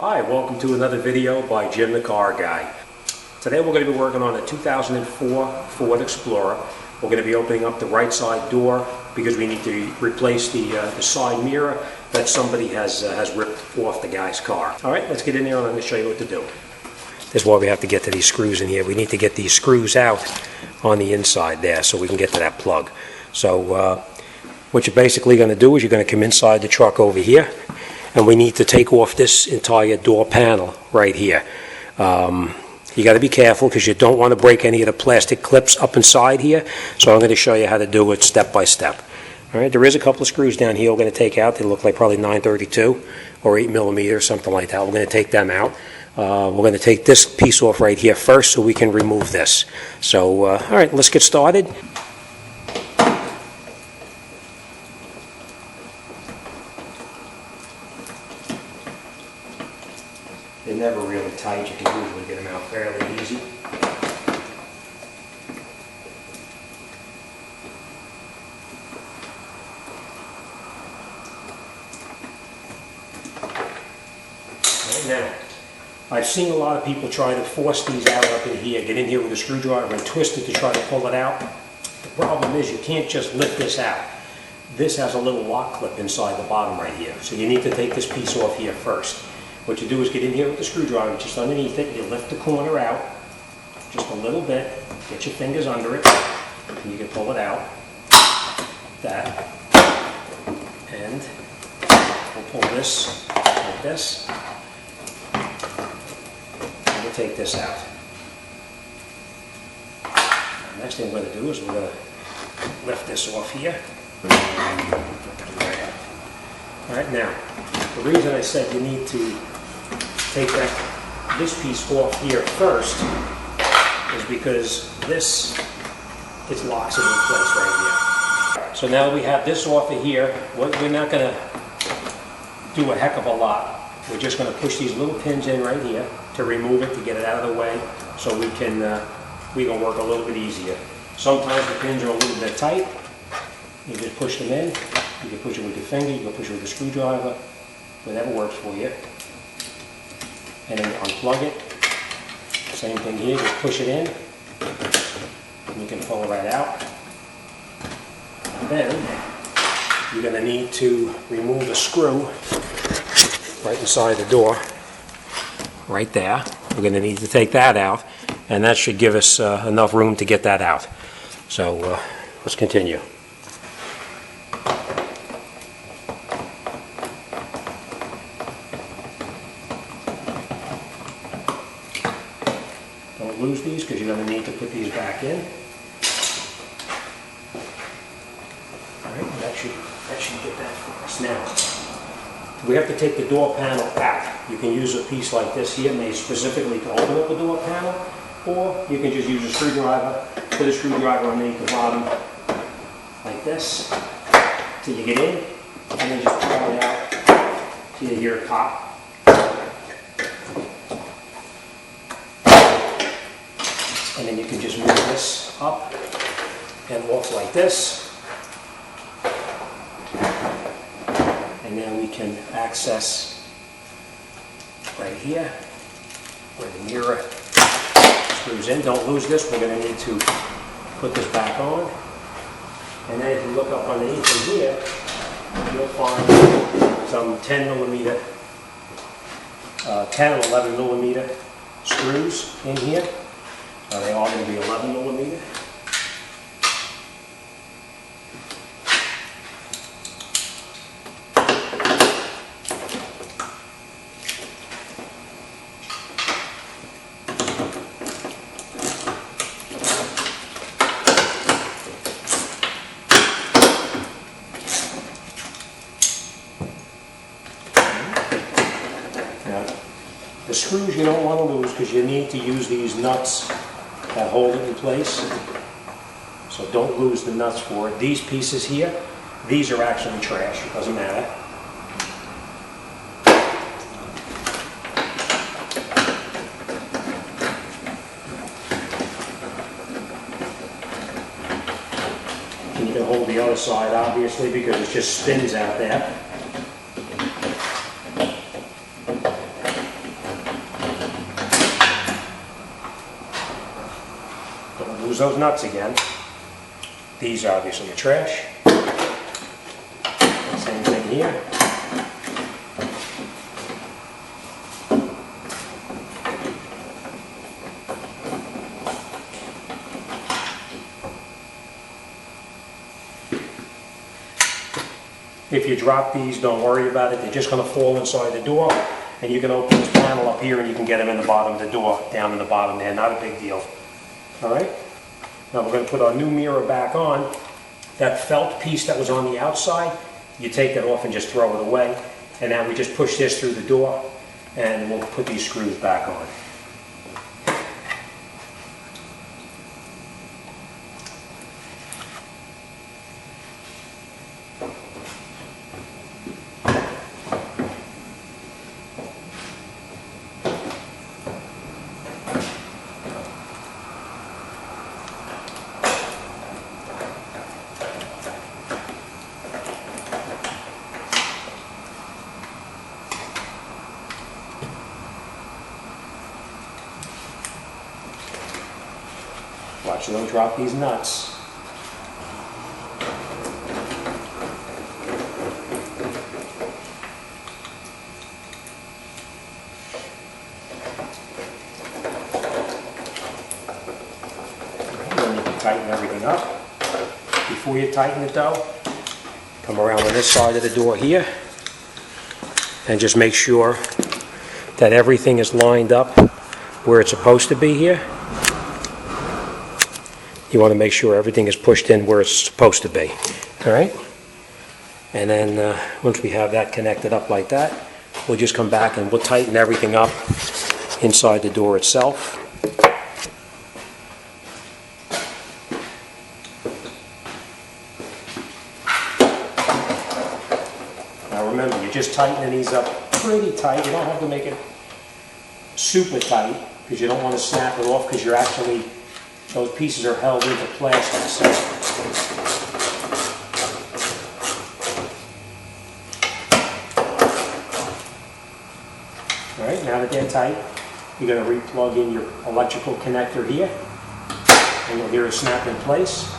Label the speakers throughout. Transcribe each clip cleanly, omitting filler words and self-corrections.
Speaker 1: Hi, welcome to another video by Jimthecarguy. Today we're going to be working on a 2004 Ford Explorer. We're going to be opening up the right side door because we need to replace the side mirror that somebody has ripped off the guy's car. Alright, let's get in there and I'm going to show you what to do. This is why we have to get to these screws in here. We need to get these screws out on the inside there so we can get to that plug. So what you're basically going to do is you're going to come inside the truck over here, and we need to take off this entire door panel right here. You got to be careful because you don't want to break any of the plastic clips up inside here, so I'm going to show you how to do it step by step. Alright, there is a couple of screws down here we're going to take out. They look like probably 932 or 8mm, something like that. We're going to take them out. We're going to take this piece off right here first so we can remove this. So, alright, let's get started. They're never really tight. You can usually get them out fairly easy. Right now, I've seen a lot of people try to force these out up in here, get in here with a screwdriver and twist it to try to pull it out. The problem is you can't just lift this out. This has a little lock clip inside the bottom right here, so you need to take this piece off here first. What you do is get in here with the screwdriver, just underneath it, you lift the corner out, just a little bit, get your fingers under it, and you can pull it out, like that, and we'll pull this like this, and we'll take this out. The next thing we're going to do is we're going to lift this off here. Alright, now, the reason I said you need to take this piece off here first is because this locks it in place right here. So now that we have this off of here, we're not going to do a heck of a lot. We're just going to push these little pins in right here to remove it, to get it out of the way, so we can work a little bit easier. Sometimes the pins are a little bit tight. You just push them in. You can push it with your finger, you can push it with a screwdriver, whatever works for you. And then unplug it. Same thing here, just push it in, and you can pull it right out. And then you're going to need to remove a screw right inside the door, right there. We're going to need to take that out, and that should give us enough room to get that out. So let's continue. Don't lose these because you're going to need to put these back in. Alright, that should get that for us. Now, we have to take the door panel out. You can use a piece like this here made specifically to open up a door panel, or you can just use a screwdriver, put a screwdriver underneath the bottom like this till you get in, and then just pull it out till you hear it pop. And then you can just move this up and off like this. And then we can access right here where the mirror screws in. Don't lose this. We're going to need to put this back on. And then if you look up underneath in here, you'll find some 10mm, 10 or 11mm screws in here. They are going to be 11mm. Now, the screws you don't want to lose because you need to use these nuts that hold it in place. So don't lose the nuts for it. These pieces here, these are actually trash. It doesn't matter. And you can hold the other side obviously because it just spins out there. those nuts again. These obviously are trash. Same thing here. If you drop these, don't worry about it. They're just going to fall inside the door, and you can open this panel up here and you can get them in the bottom of the door, down in the bottom there. Not a big deal. All right? Now we're going to put our new mirror back on. That felt piece that was on the outside, you take that off and just throw it away. And now we just push this through the door, and we'll put these screws back on. Watch you don't drop these nuts. Then you can tighten everything up. Before you tighten it though, come around on this side of the door here and just make sure that everything is lined up where it's supposed to be here. You want to make sure everything is pushed in where it's supposed to be. All right? And then once we have that connected up like that, we'll just come back and we'll tighten everything up inside the door itself. Now remember, you're just tightening these up pretty tight. You don't have to make it super tight because you don't want to snap it off because you're actually, those pieces are held into plastic. All right, now that they're tight, you're going to re-plug in your electrical connector here, and you'll hear it snap in place,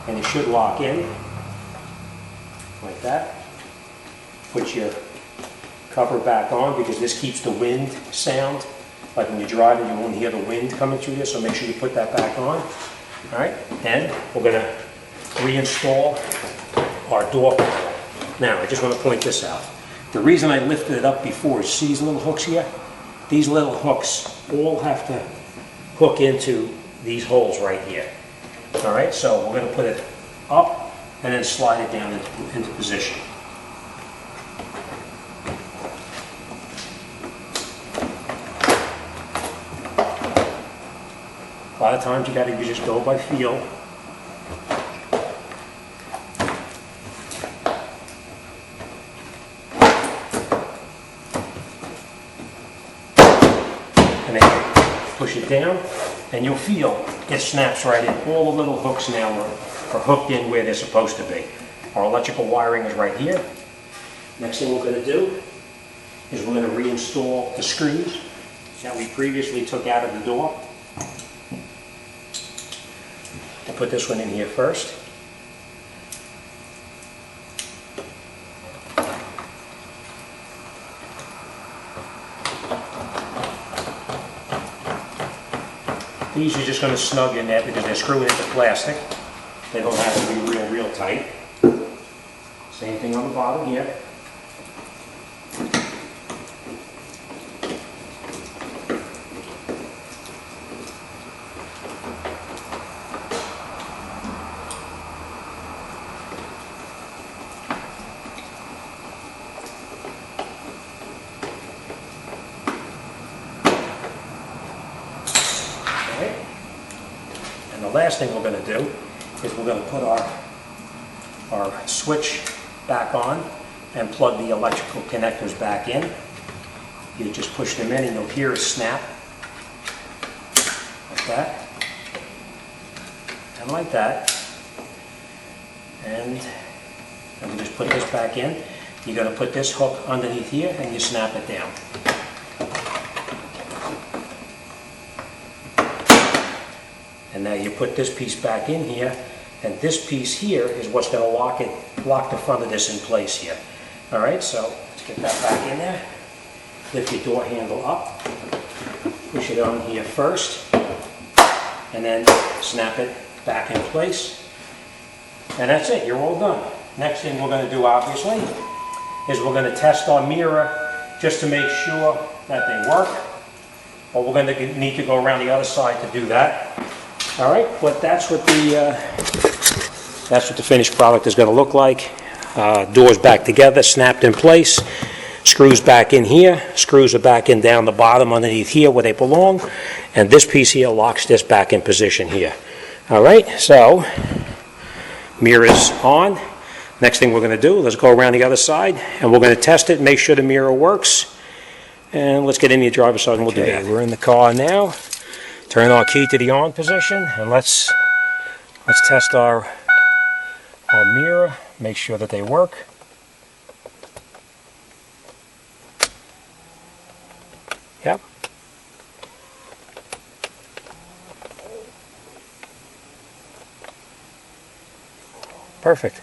Speaker 1: and it should lock in like that. Put your cover back on because this keeps the wind sound. Like when you're driving, you won't hear the wind coming through this, so make sure you put that back on. All right, and we're going to reinstall our door panel. Now, I just want to point this out. The reason I lifted it up before is see these little hooks here? These little hooks all have to hook into these holes right here. All right, so we're going to put it up and then slide it down into position. A lot of times you got to just go by feel. And then push it down, and you'll feel it snaps right in. All the little hooks now are hooked in where they're supposed to be. Our electrical wiring is right here. Next thing we're going to do is we're going to reinstall the screws that we previously took out of the door. I'll put this one in here first. These are just going to snug in there because they're screwing into plastic. They don't have to be real tight. Same thing on the bottom here. And the last thing we're going to do is we're going to put our switch back on and plug the electrical connectors back in. You just push them in and you'll hear a snap like that and like that. And we just put this back in. You're going to put this hook underneath here and you snap it down. And now you put this piece back in here, and this piece here is what's going to lock the front of this in place here. All right, so let's get that back in there. Lift your door handle up, push it on here first, and then snap it back in place. And that's it, you're all done. Next thing we're going to do, obviously, is we're going to test our mirror just to make sure that they work. But we're going to need to go around the other side to do that. All right, but that's what the finished product is going to look like. Doors back together, snapped in place. Screws back in here. Screws are back in down the bottom underneath here where they belong. And this piece here locks this back in position here. All right, so mirror's on. Next thing we're going to do, let's go around the other side, and we're going to test it, make sure the mirror works. And let's get in the driver's side and we'll do that. We're in the car now. Turn our key to the on position, and let's test our mirror, make sure that they work. Yep. Perfect.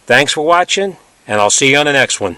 Speaker 1: Thanks for watching, and I'll see you on the next one.